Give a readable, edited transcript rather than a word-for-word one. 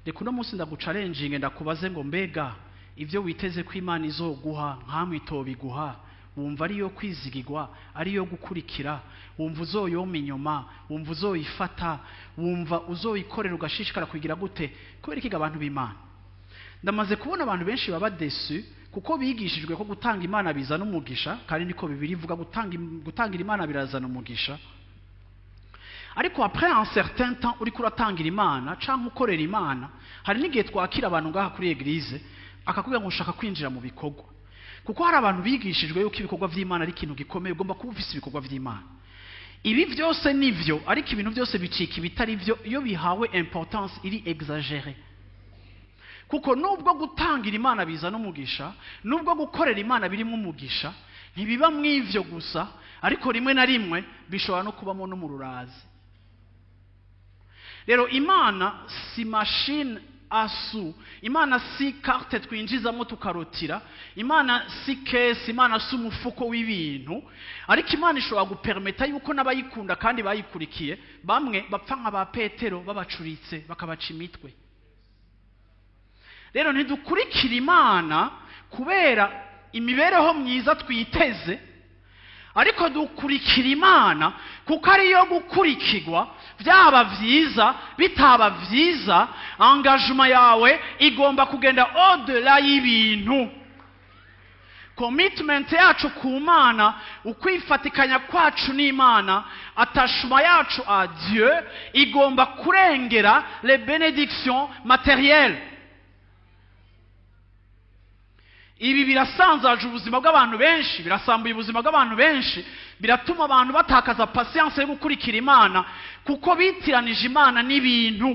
reka uno munsi ndagucalenjinge ndakubaze ngo mbega ivyo witeze ko Imana izoguha nkamwe itobiguha wumva ariyo kwizigirwa ariyo gukurikira wumva uzoyoma inyuma wumva uzoyifata wumva uzoyikorera ugashishikara kugira gute kubera ikiga abantu b'Imana ndamaze kubona abantu benshi baba desu kuko bigishijwe ko gutanga Imana bizana umugisha kandi niko Bibiliya ivuga gutangira Imana birazana umugisha ariko après un certain temps uri kuratangira Imana canke ukorera Imana hari n'igihe twakira abantu ngaha kuri eglise akakubwira ngo ushaka kwinjira mu bikorwa kuko hari abantu bigishijwe yuko ibikorwa vy'Imana ari ikintu gikomeye ugomba kuba ufise ibikorwa vy'Imana ibi vyose nivyo ariko ibintu byose bicika ibitari vyo iyo bihawe importance iri exagérée kuko nubwo gutangira Imana bizana umugisha nubwo gukorera Imana birimo umugisha ntibiba mw'ivyo gusa ariko rimwe na rimwe bishobora no kubamo no mu rurazi rero Imana si machine asu Imana si carte twinjizamo tukarotira Imana si case Imana si umufuko w'ibintu ariko Imana ishobora gupermeta yuko n'abayikunda kandi bayikurikiye bamwe bapfa nka ba Petero babacuritse bakabaca imitwe rero ntidukurikira Imana kubera imibereho myiza twiteze ariko dukurikira Imana kuko ariyo gukurikirwa byaba vyiza bitaba vyiza engagement yawe igomba kugenda au-delà y'ibintu commitment yacu ku Mana ukwifatikanya kwacu n'Imana attachement yacu à Dieu igomba kurengera les bénédictions matérielles ibi birasanzaje ubuzima bw'abantu benshi birasambuye ubuzima bw'abantu benshi biratuma abantu batakaza patience yo gukurikira Imana kuko bitiranije Imana n'ibintu